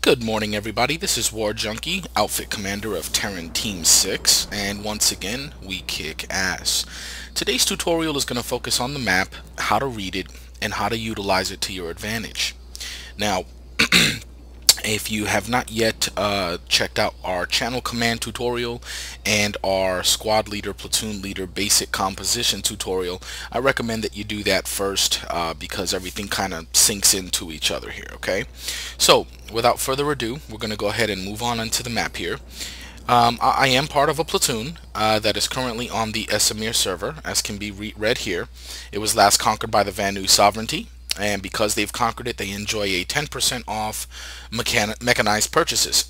Good morning, everybody. This is War Junkie, Outfit Commander of Terran Team 6, and once again, we kick ass. Today's tutorial is going to focus on the map, how to read it, and how to utilize it to your advantage. Now, if you have not yet checked out our channel command tutorial and our squad leader, platoon leader basic composition tutorial, I recommend that you do that first because everything kind of sinks into each other here, okay? So, without further ado, we're going to go ahead and move on into the map here. I am part of a platoon that is currently on the Esamir server, as can be read here. It was last conquered by the Vanu Sovereignty, and because they've conquered it, they enjoy a 10% off mechanized purchases.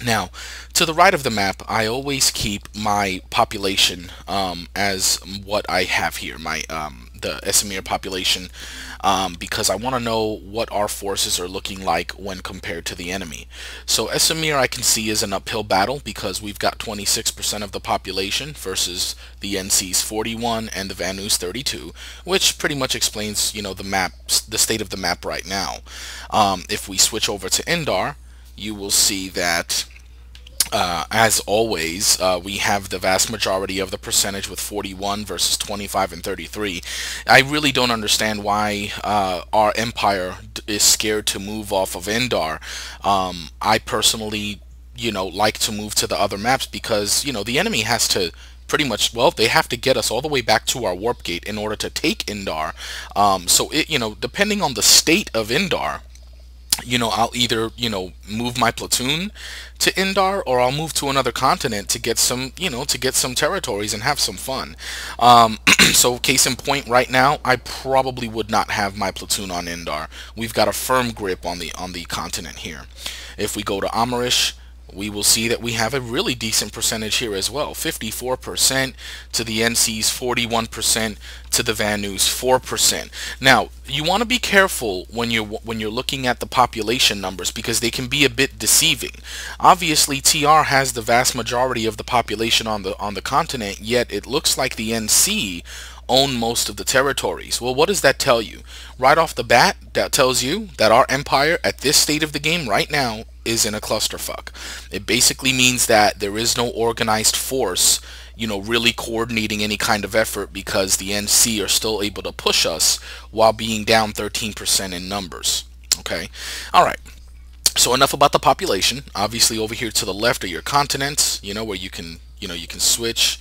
Now, to the right of the map, I always keep my population as what I have here, my the Esamir population, because I want to know what our forces are looking like when compared to the enemy. So Esamir, I can see, is an uphill battle because we've got 26% of the population versus the NC's 41 and the Vanu's 32, which pretty much explains, you know, the state of the map right now. If we switch over to Indar, you will see that as always, we have the vast majority of the percentage with 41 versus 25 and 33. I really don't understand why our empire is scared to move off of Indar. I personally, you know, like to move to the other maps because, you know, the enemy has to pretty much, well, they have to get us all the way back to our warp gate in order to take Indar. So it, you know, depending on the state of Indar, you know, I'll either, you know, move my platoon to Indar, or I'll move to another continent to get some, you know, to get some territories and have some fun. So case in point, right now, I probably would not have my platoon on Indar. We've got a firm grip on the continent here. If we go to Amarish, we will see that we have a really decent percentage here as well. 54% to the NC's 41% to the Vanu's 4%. Now, you want to be careful when you're looking at the population numbers because they can be a bit deceiving. Obviously, TR has the vast majority of the population on the continent, yet it looks like the NC own most of the territories. Well, what does that tell you? Right off the bat, that tells you that our empire at this state of the game right now is in a clusterfuck. It basically means that there is no organized force, you know, really coordinating any kind of effort because the NC are still able to push us while being down 13% in numbers. Okay? Alright. So enough about the population. Obviously over here to the left are your continents, you know, where you can switch,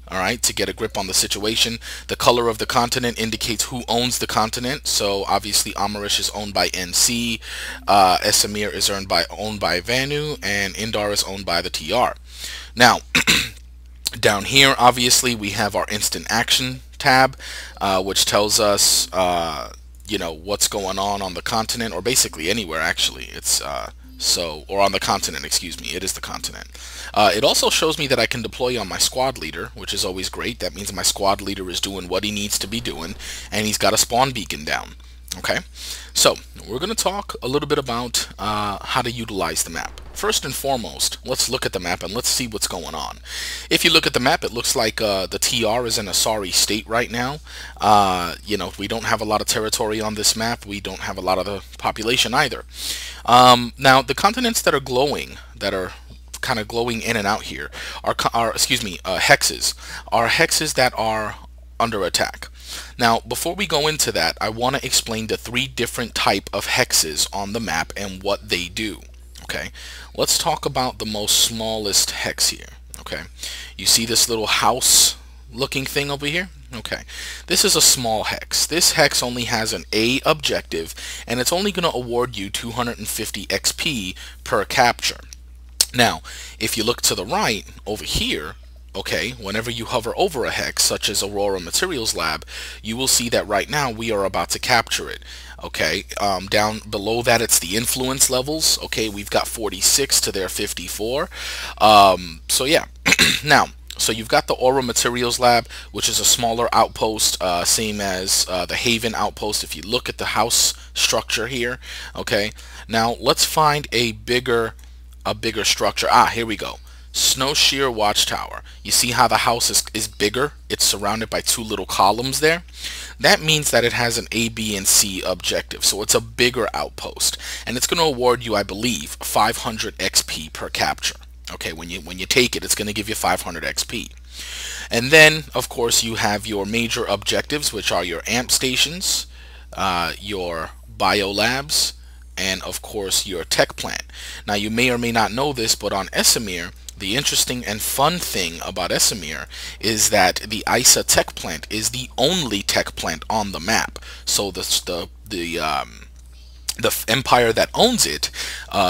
alright, to get a grip on the situation. The color of the continent indicates who owns the continent. So obviously Amarish is owned by NC, Esamir is owned by Vanu, and Indar is owned by the TR. Now, down here, obviously, we have our instant action tab, which tells us, you know, what's going on the continent, or basically anywhere, actually. It's or on the continent, excuse me, it is the continent. It also shows me that I can deploy on my squad leader, which is always great. That means my squad leader is doing what he needs to be doing, and he's got a spawn beacon down. Okay, so we're going to talk a little bit about how to utilize the map. First and foremost, let's look at the map and let's see what's going on. If you look at the map, it looks like the TR is in a sorry state right now. You know, we don't have a lot of territory on this map. We don't have a lot of the population either. Now, the continents that are glowing, that are kind of glowing in and out here, are hexes. Are hexes that are under attack. Now, before we go into that, I want to explain the 3 different type of hexes on the map and what they do. Okay, let's talk about the most smallest hex here. Okay, you see this little house looking thing over here? Okay, this is a small hex. This hex only has an A objective, and it's only going to award you 250 XP per capture. Now, if you look to the right over here, okay, whenever you hover over a hex such as Aurora Materials Lab, you will see that right now we are about to capture it. Okay, down below that it's the influence levels. Okay, we've got 46 to their 54. So yeah, now, so you've got the Aura Materials Lab, which is a smaller outpost, same as the Haven outpost if you look at the house structure here. Okay, now let's find a bigger structure. Here we go. Snow Sheer Watchtower. You see how the house is bigger? It's surrounded by two little columns there. That means that it has an A, B, and C objective. So it's a bigger outpost. And it's going to award you, I believe, 500 XP per capture. Okay, when you take it, it's going to give you 500 XP. And then, of course, you have your major objectives, which are your amp stations, your biolabs, and of course your tech plant. Now you may or may not know this, but on Esamir, the interesting and fun thing about Esamir is that the ISA tech plant is the only tech plant on the map. So the empire that owns it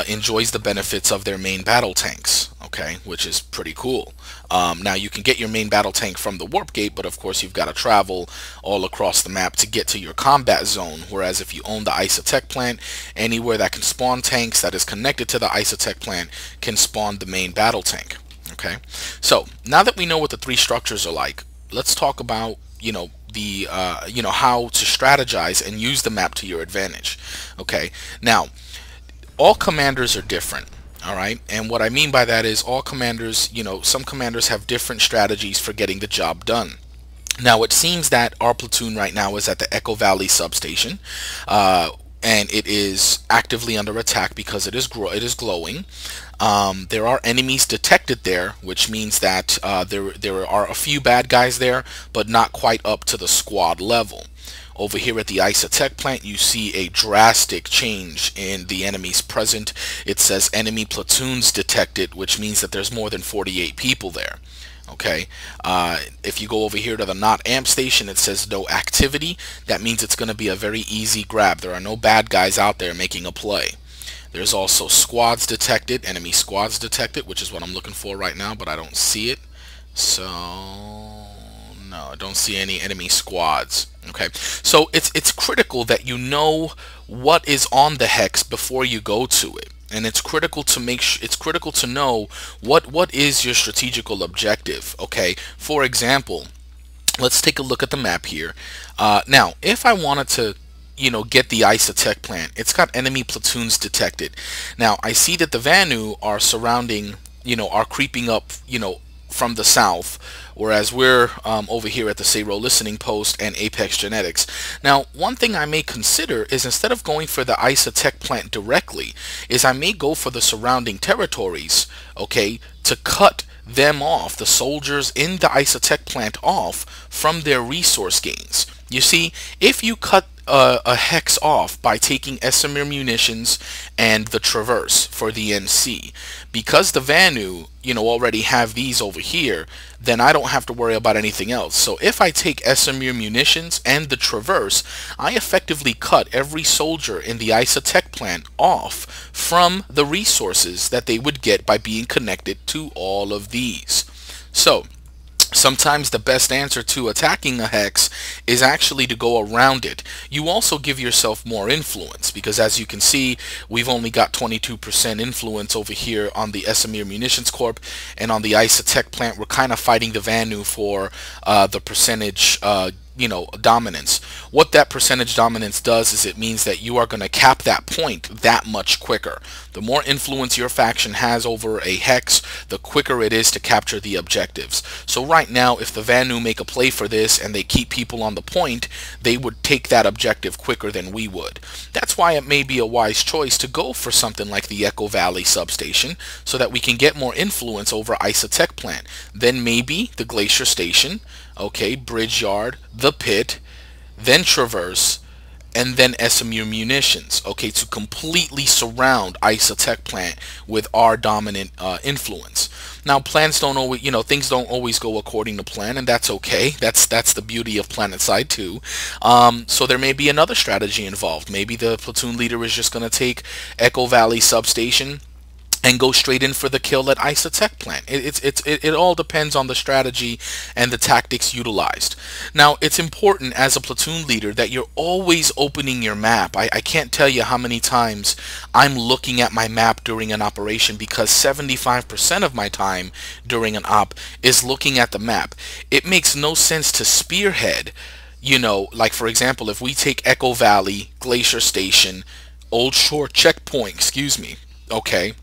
enjoys the benefits of their main battle tanks, okay, which is pretty cool. Now you can get your main battle tank from the warp gate, but of course you've got to travel all across the map to get to your combat zone, whereas if you own the ISA tech plant, anywhere that can spawn tanks that is connected to the ISA tech plant can spawn the main battle tank. Okay, so now that we know what the three structures are like, let's talk about how to strategize and use the map to your advantage. Okay, now all commanders are different. All right, and what I mean by that is all commanders, some commanders have different strategies for getting the job done. Now it seems that our platoon right now is at the Echo Valley substation, and it is actively under attack because it is glowing. There are enemies detected there, which means that there are a few bad guys there, but not quite up to the squad level. Over here at the ISA tech plant, you see a drastic change in the enemies present. It says enemy platoons detected, which means that there's more than 48 people there. Okay, if you go over here to the not amp station, it says no activity. That means it's going to be a very easy grab. There are no bad guys out there making a play. There's also squads detected, enemy squads detected, which is what I'm looking for right now, but I don't see it. So no, I don't see any enemy squads. Okay, so it's critical that you know what is on the hex before you go to it, and it's critical to it's critical to know what is your strategical objective. Okay, for example, let's take a look at the map here. Now, if I wanted to get the ISA tech plant, it's got enemy platoons detected. Now I see that the Vanu are surrounding, are creeping up, from the south, whereas we're over here at the Sayro listening post and Apex Genetics. Now, one thing I may consider is, instead of going for the ISA tech plant directly, is I may go for the surrounding territories, okay, to cut them off, the soldiers in the ISA tech plant off from their resource gains. You see, if you cut a hex off by taking Esamir munitions and the Traverse for the NC, because the Vanu already have these over here, then I don't have to worry about anything else. So if I take Esamir munitions and the Traverse, I effectively cut every soldier in the ISA tech plant off from the resources that they would get by being connected to all of these. So sometimes the best answer to attacking a hex is actually to go around it. You also give yourself more influence, because as you can see, we've only got 22% influence over here on the Esamir Munitions Corp, and on the ISA tech plant we're kind of fighting the Vanu for the percentage dominance. What that percentage dominance does is it means that you are going to cap that point that much quicker. The more influence your faction has over a hex, the quicker it is to capture the objectives. So right now, if the Vanu make a play for this and they keep people on the point, they would take that objective quicker than we would. That's why it may be a wise choice to go for something like the Echo Valley substation, so that we can get more influence over ISA tech plant. Then maybe the Glacier Station, okay, Bridge Yard, the Pit, then Traverse, and then Esamir Munitions, okay, to completely surround ISA tech plant with our dominant influence. Now, plans don't always, things don't always go according to plan, and that's okay. That's the beauty of PlanetSide 2. So there may be another strategy involved. Maybe the platoon leader is just going to take Echo Valley substation and go straight in for the kill at ISA tech plant. It all depends on the strategy and the tactics utilized. Now, it's important as a platoon leader that you're always opening your map. I can't tell you how many times I'm looking at my map during an operation, because 75% of my time during an op is looking at the map. It makes no sense to spearhead, like for example, if we take Echo Valley, Glacier Station, Old Shore Checkpoint, excuse me, okay,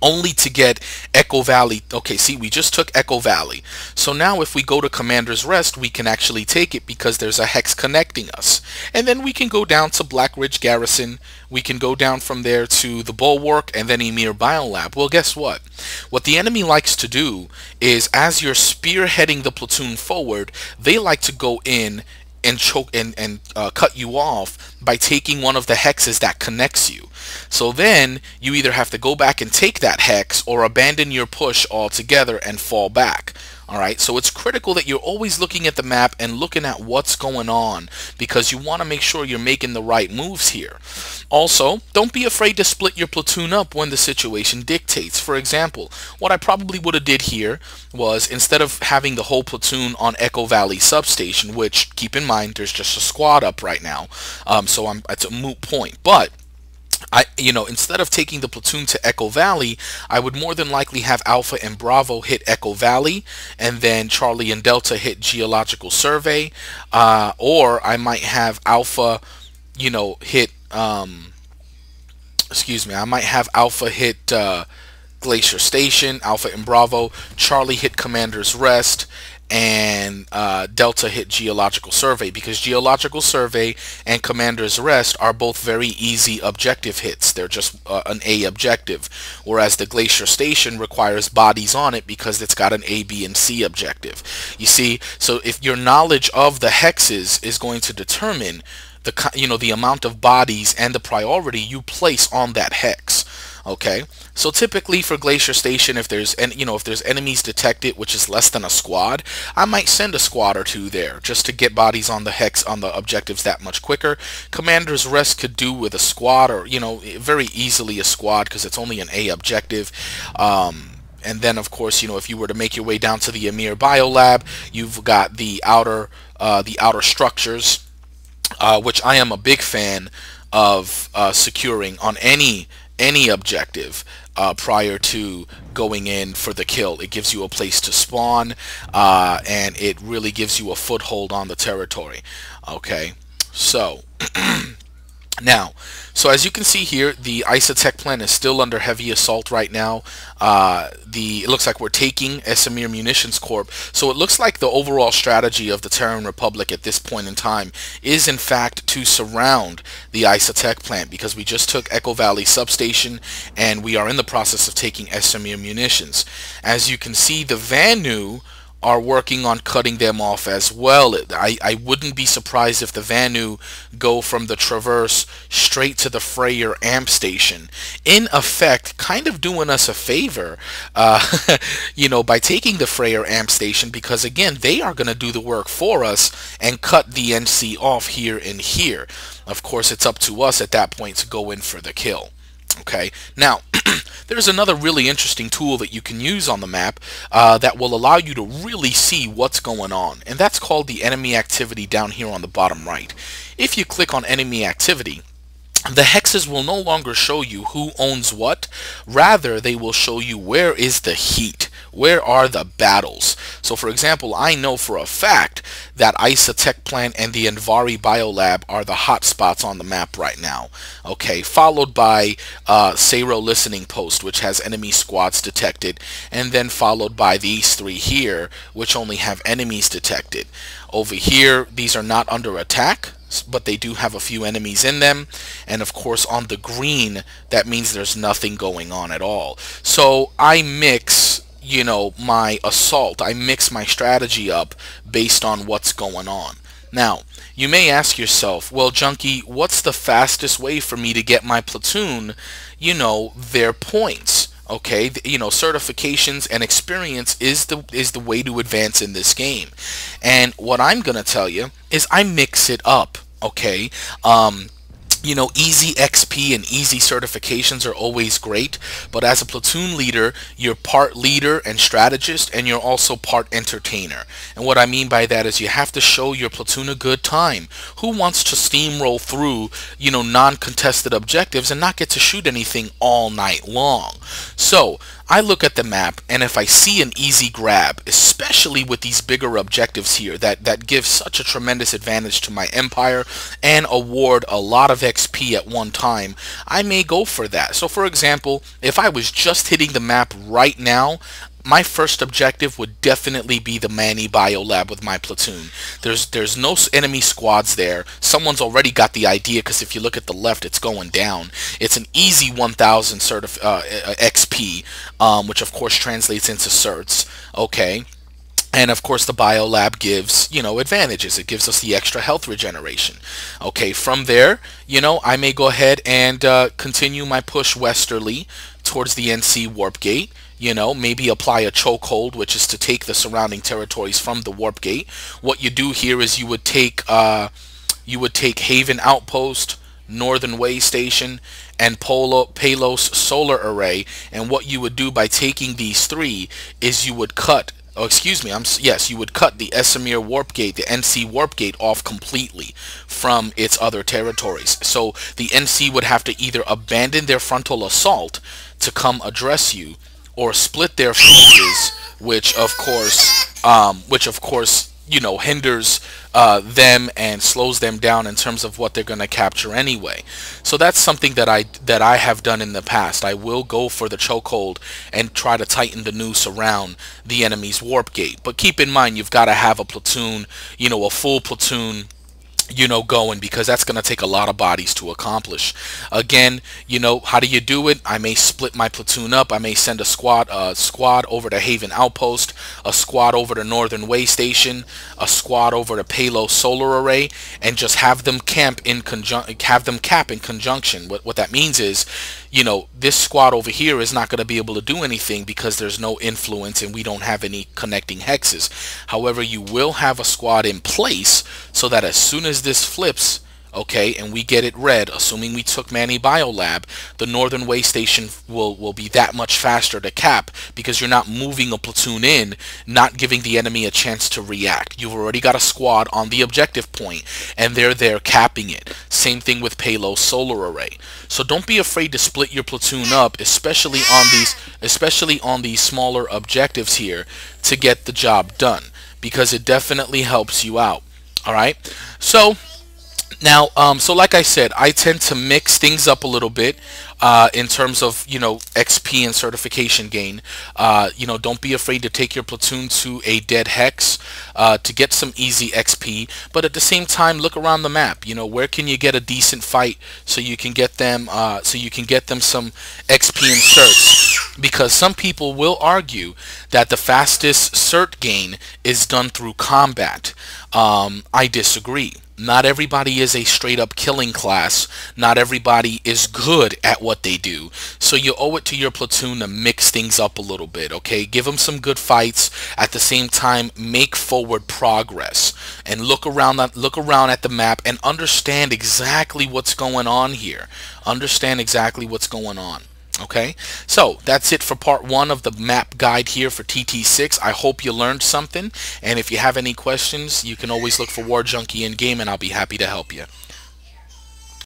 only to get Echo Valley. Okay, see, we just took Echo Valley. So now if we go to Commander's Rest, we can actually take it because there's a hex connecting us. And then we can go down to Black Ridge Garrison. We can go down from there to the Bulwark and then Emir Biolab. Well, guess what? What the enemy likes to do is, as you're spearheading the platoon forward, they like to go in and choke and cut you off by taking one of the hexes that connects you. So then you either have to go back and take that hex or abandon your push altogether and fall back. Alright, so it's critical that you're always looking at the map and looking at what's going on, because you want to make sure you're making the right moves here. Also, don't be afraid to split your platoon up when the situation dictates. For example, what I probably would have did here was, instead of having the whole platoon on Echo Valley substation, which, keep in mind, there's just a squad up right now, so it's a moot point, but instead of taking the platoon to Echo Valley, I would more than likely have Alpha and Bravo hit Echo Valley, and then Charlie and Delta hit Geological Survey, or I might have Alpha, hit, excuse me, I might have Alpha hit Glacier Station, Alpha and Bravo, Charlie hit Commander's Rest, and Delta hit Geological Survey, because Geological Survey and Commander's Rest are both very easy objective hits. They're just an A objective, whereas the Glacier Station requires bodies on it because it's got an A, B, and C objective. You see, so if your knowledge of the hexes is going to determine the amount of bodies and the priority you place on that hex. Okay, so typically for Glacier Station, if there's enemies detected, which is less than a squad, I might send a squad or two there just to get bodies on the hex, on the objectives, that much quicker. Commander's Rest could do with a squad, or very easily a squad, because it's only an A objective. And then, of course, if you were to make your way down to the Emir Biolab, you've got the outer structures, which I am a big fan of securing on any objective prior to going in for the kill. It gives you a place to spawn, and it really gives you a foothold on the territory. Okay, so now, so as you can see here, the Isotech plan is still under heavy assault right now. It looks like we're taking Esamir Munitions Corp. So it looks like the overall strategy of the Terran Republic at this point in time is in fact to surround the Isotech plant, because we just took Echo Valley substation and we are in the process of taking Esamir Munitions. As you can see, the Vanu are working on cutting them off as well. I wouldn't be surprised if the Vanu go from the Traverse straight to the Freyr amp station, in effect kind of doing us a favor by taking the Freyr amp station, because again, they are going to do the work for us and cut the NC off here and here. Of course, it's up to us at that point to go in for the kill. Okay, now there's another really interesting tool that you can use on the map that will allow you to really see what's going on, and that's called the enemy activity down here on the bottom right. If you click on enemy activity, the hexes will no longer show you who owns what, rather they will show you where is the heat, where are the battles. So for example, I know for a fact that Isotech plant and the Envari Biolab are the hot spots on the map right now. Okay, followed by Sero Listening Post, which has enemy squads detected, and then followed by these three here, which only have enemies detected. Over here, these are not under attack, but they do have a few enemies in them, and of course on the green, that means there's nothing going on at all. So I mix my assault, I mix my strategy up based on what's going on. Now you may ask yourself, well, Junkie, what's the fastest way for me to get my platoon their points? Okay, certifications and experience is the way to advance in this game. And what I'm gonna tell you is I mix it up. Okay, easy XP and easy certifications are always great, but as a platoon leader, you're part leader and strategist, and you're also part entertainer. And what I mean by that is you have to show your platoon a good time. Who wants to steamroll through, non-contested objectives and not get to shoot anything all night long? So I look at the map, and if I see an easy grab, especially with these bigger objectives here that give such a tremendous advantage to my empire and award a lot of XP at one time, I may go for that. So for example, if I was just hitting the map right now, my first objective would definitely be the Manny Biolab with my platoon. There's no enemy squads there. Someone's already got the idea, because if you look at the left, it's going down. It's an easy 1000 XP, which of course translates into certs. Okay. And of course the Biolab gives, advantages. It gives us the extra health regeneration. Okay, from there, I may go ahead and continue my push westerly towards the NC Warp Gate. Maybe apply a chokehold, which is to take the surrounding territories from the Warp Gate. What you do here is you would take Haven Outpost, Northern Way Station, and Palos Solar Array. And what you would do by taking these three is you would cut, you would cut the Esamir Warp Gate, the NC Warp Gate, off completely from its other territories. So the NC would have to either abandon their frontal assault to come address you, or split their forces, which of course hinders them and slows them down in terms of what they're going to capture anyway. So that's something that I have done in the past. I will go for the chokehold and try to tighten the noose around the enemy's warp gate. But keep in mind, you've got to have a platoon, a full platoon, going, because that's going to take a lot of bodies to accomplish. Again, how do you do it? I may split my platoon up. I may send a squad over to Haven Outpost, a squad over to Northern Way Station, a squad over to Palos Solar Array, and just have them cap in conjunction. What that means is, this squad over here is not going to be able to do anything because there's no influence and we don't have any connecting hexes. However, you will have a squad in place so that as soon as this flips, okay, and we get it red, assuming we took Manny Biolab, the Northern Way Station will be that much faster to cap, because you're not moving a platoon in, not giving the enemy a chance to react. You've already got a squad on the objective point, and they're there capping it. Same thing with Palos Solar Array. So don't be afraid to split your platoon up, especially on these smaller objectives here, to get the job done, because it definitely helps you out. All right, so now, so like I said, I tend to mix things up a little bit in terms of, XP and certification gain. Don't be afraid to take your platoon to a dead hex to get some easy XP, but at the same time, look around the map. Where can you get a decent fight so you can get them some XP and certs? Because some people will argue that the fastest cert gain is done through combat. I disagree. Not everybody is a straight up killing class. Not everybody is good at what they do. So you owe it to your platoon to mix things up a little bit, okay? Give them some good fights. At the same time, make forward progress. And look around at the map and understand exactly what's going on here. Understand exactly what's going on. Okay, so that's it for part 1 of the map guide here for TT6. I hope you learned something, and if you have any questions, you can always look for War Junkie in game, and I'll be happy to help you.